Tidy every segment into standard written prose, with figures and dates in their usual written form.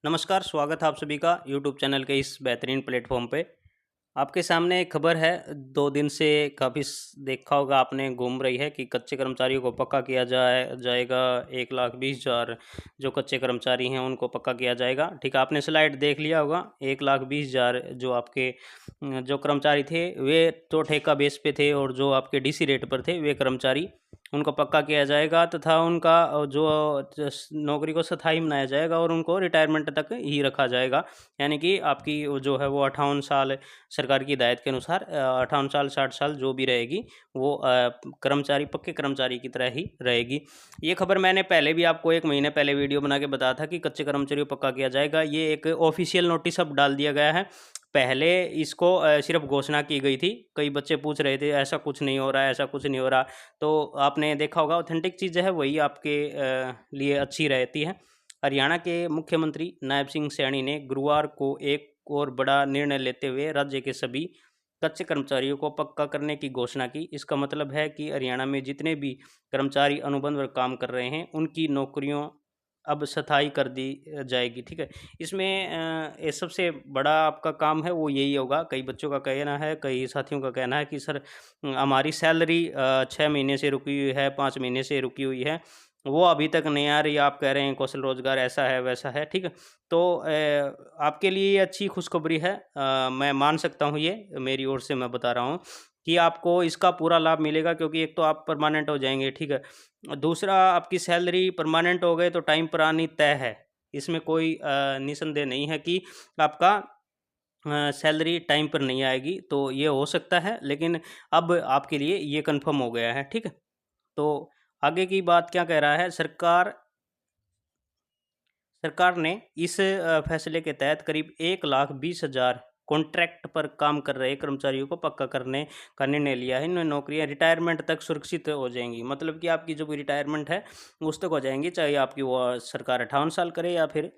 नमस्कार, स्वागत है आप सभी का यूट्यूब चैनल के इस बेहतरीन प्लेटफॉर्म पे। आपके सामने एक खबर है, 2 दिन से काफ़ी देखा होगा आपने, घूम रही है कि कच्चे कर्मचारियों को पक्का किया जाएगा। 1,20,000 जो कच्चे कर्मचारी हैं उनको पक्का किया जाएगा। ठीक है, आपने स्लाइड देख लिया होगा। 1,20,000 जो आपके जो कर्मचारी थे वे तो ठेका बेस पे थे, और जो आपके डीसी रेट पर थे वे कर्मचारी उनको पक्का किया जाएगा, तथा उनका जो नौकरी को स्थायी बनाया जाएगा और उनको रिटायरमेंट तक ही रखा जाएगा। यानी कि आपकी वो जो है वो 58 साल सरकार की हिदायत के अनुसार 58 साल 60 साल जो भी रहेगी वो कर्मचारी पक्के कर्मचारी की तरह ही रहेगी। ये खबर मैंने पहले भी आपको 1 महीने पहले वीडियो बना के बताया था कि कच्चे कर्मचारियों को पक्का किया जाएगा। ये एक ऑफिशियल नोटिस अब डाल दिया गया है। पहले इसको सिर्फ घोषणा की गई थी। कई बच्चे पूछ रहे थे ऐसा कुछ नहीं हो रहा है, ऐसा कुछ नहीं हो रहा। तो आपने देखा होगा, ऑथेंटिक चीज़ है वही आपके लिए अच्छी रहती है। हरियाणा के मुख्यमंत्री नायब सिंह सैनी ने गुरुवार को एक और बड़ा निर्णय लेते हुए राज्य के सभी कच्चे कर्मचारियों को पक्का करने की घोषणा की। इसका मतलब है कि हरियाणा में जितने भी कर्मचारी अनुबंध पर काम कर रहे हैं उनकी नौकरियों अब स्थायी कर दी जाएगी। ठीक है, इसमें ये सबसे बड़ा आपका काम है वो यही होगा। कई बच्चों का कहना है, कई साथियों का कहना है कि सर हमारी सैलरी 6 महीने से रुकी हुई है, 5 महीने से रुकी हुई है, वो अभी तक नहीं आ रही। आप कह रहे हैं कौशल रोज़गार ऐसा है, वैसा है, ठीक है। तो आपके लिए ये अच्छी खुशखबरी है। मैं मान सकता हूँ, ये मेरी ओर से मैं बता रहा हूँ कि आपको इसका पूरा लाभ मिलेगा, क्योंकि एक तो आप परमानेंट हो जाएँगे, ठीक है। दूसरा, आपकी सैलरी परमानेंट हो गए तो टाइम पर आनी तय है। इसमें कोई निसंदेह नहीं है कि आपका सैलरी टाइम पर नहीं आएगी, तो ये हो सकता है, लेकिन अब आपके लिए ये कन्फर्म हो गया है, ठीक है। तो आगे की बात क्या कह रहा है, सरकार ने इस फैसले के तहत करीब 1,20,000 कॉन्ट्रैक्ट पर काम कर रहे कर्मचारियों को पक्का करने का निर्णय लिया है। इनमें नौकरियां रिटायरमेंट तक सुरक्षित हो जाएंगी। मतलब कि आपकी जो भी रिटायरमेंट है उस तक हो जाएंगी, चाहे आपकी वो सरकार 58 साल करे या फिर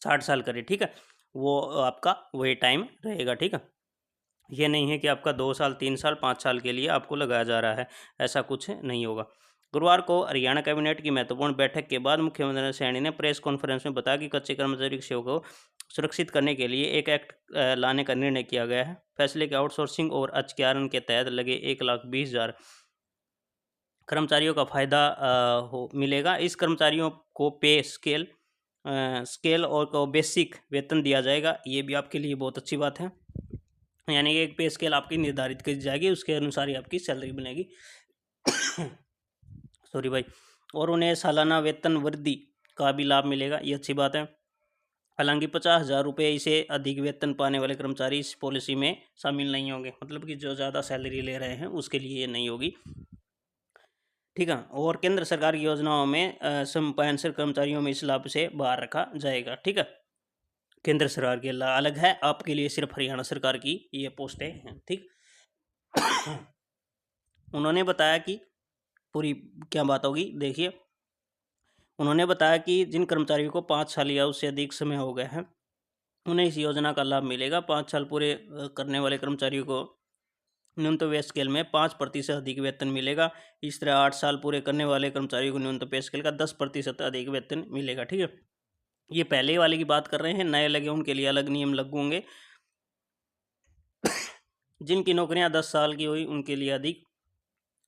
60 साल करे, ठीक है। वो आपका वही टाइम रहेगा, ठीक है। ये नहीं है कि आपका 2 साल, 3 साल, 5 साल के लिए आपको लगाया जा रहा है, ऐसा कुछ नहीं होगा। गुरुवार को हरियाणा कैबिनेट की महत्वपूर्ण बैठक के बाद मुख्यमंत्री सैनी ने प्रेस कॉन्फ्रेंस में बताया कि कच्चे कर्मचारी सेवा को सुरक्षित करने के लिए एक एक्ट लाने का निर्णय किया गया है। फैसले के आउटसोर्सिंग और अचक्यारण के तहत लगे 1,20,000 कर्मचारियों का फायदा हो मिलेगा। इस कर्मचारियों को पे स्केल और को बेसिक वेतन दिया जाएगा। ये भी आपके लिए बहुत अच्छी बात है। यानी कि एक पे स्केल आपकी निर्धारित की जाएगी, उसके अनुसार ही आपकी सैलरी बनेगी। सॉरी भाई। और उन्हें सालाना वेतन वृद्धि का भी लाभ मिलेगा, ये अच्छी बात है। हालांकि 50,000 रुपये से अधिक वेतन पाने वाले कर्मचारी इस पॉलिसी में शामिल नहीं होंगे। मतलब कि जो ज़्यादा सैलरी ले रहे हैं उसके लिए ये नहीं होगी, ठीक है। और केंद्र सरकार की योजनाओं में सम पेंशन कर्मचारियों में इस लाभ से बाहर रखा जाएगा, ठीक है। केंद्र सरकार के अलग है, आपके लिए सिर्फ हरियाणा सरकार की ये पोस्टें हैं, ठीक। उन्होंने बताया कि पूरी क्या बात होगी, देखिए। उन्होंने बताया कि जिन कर्मचारियों को 5 साल या उससे अधिक समय हो गए हैं उन्हें इस योजना का लाभ मिलेगा। 5 साल पूरे करने वाले कर्मचारियों को न्यूनतम पे स्केल में 5% अधिक वेतन मिलेगा। इस तरह 8 साल पूरे करने वाले कर्मचारियों को न्यूनतम पे स्केल का 10% अधिक वेतन मिलेगा, ठीक है। ये पहले वाले की बात कर रहे हैं, नए लगे उनके लिए अलग नियम लागू होंगे। जिनकी नौकरियां 10 साल की हुई उनके लिए अधिक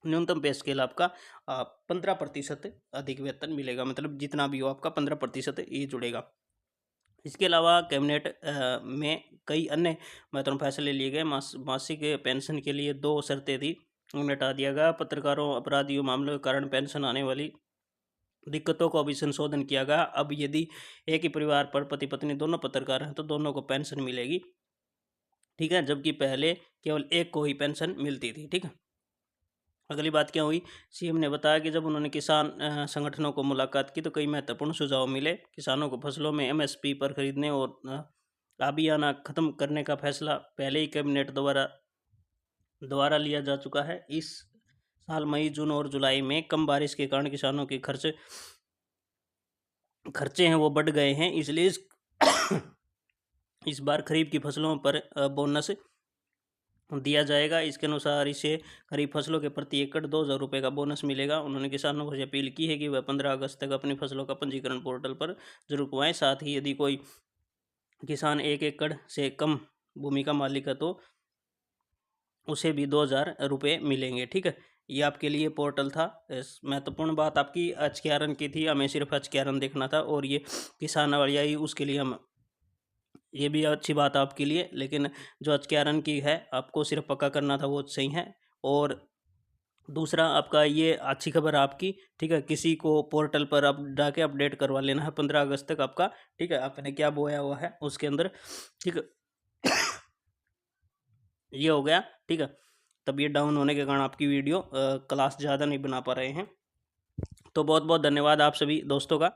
न्यूनतम पे स्केल आपका 15% अधिक वेतन मिलेगा। मतलब जितना भी हो आपका 15% ये जुड़ेगा। इसके अलावा कैबिनेट में कई अन्य महत्वपूर्ण फैसले लिए गए। मासिक पेंशन के लिए 2 शर्तें थी, उन्हें हटा दिया गया। पत्रकारों अपराधियों मामलों के कारण पेंशन आने वाली दिक्कतों को अभी संशोधन किया गया। अब यदि एक ही परिवार पर पति पत्नी दोनों पत्रकार हैं तो दोनों को पेंशन मिलेगी, ठीक है। जबकि पहले केवल एक को ही पेंशन मिलती थी, ठीक है। अगली बात क्या हुई, सीएम ने बताया कि जब उन्होंने किसान संगठनों को मुलाकात की तो कई महत्वपूर्ण सुझाव मिले। किसानों को फसलों में एमएसपी पर खरीदने और आबियाना खत्म करने का फैसला पहले ही कैबिनेट द्वारा लिया जा चुका है। इस साल मई, जून और जुलाई में कम बारिश के कारण किसानों के खर्चे हैं वो बढ़ गए हैं, इसलिए इस बार खरीफ की फसलों पर बोनस दिया जाएगा। इसके अनुसार इसे खरीफ फसलों के प्रति एकड़ 2,000 रुपये का बोनस मिलेगा। उन्होंने किसानों को अपील की है कि वह 15 अगस्त तक अपनी फसलों का पंजीकरण पोर्टल पर जरूर करवाएं। साथ ही यदि कोई किसान 1 एकड़ से कम भूमि का मालिक है तो उसे भी 2,000 रुपये मिलेंगे। ठीक है, ये आपके लिए पोर्टल था। महत्वपूर्ण बात आपकी HKRN की थी, हमें सिर्फ HKRN देखना था, और ये किसान वाली आई उसके लिए हम, ये भी अच्छी बात है आपके लिए, लेकिन जो HKRN की है आपको सिर्फ पक्का करना था वो सही है। और दूसरा आपका ये अच्छी खबर आपकी, ठीक है, किसी को पोर्टल पर आप जाके अपडेट करवा लेना है 15 अगस्त तक आपका, ठीक है, आपने क्या बोया हुआ है उसके अंदर, ठीक है। ये हो गया, ठीक है। तबीयत डाउन होने के कारण आपकी वीडियो क्लास ज़्यादा नहीं बना पा रहे हैं। तो बहुत बहुत धन्यवाद आप सभी दोस्तों का।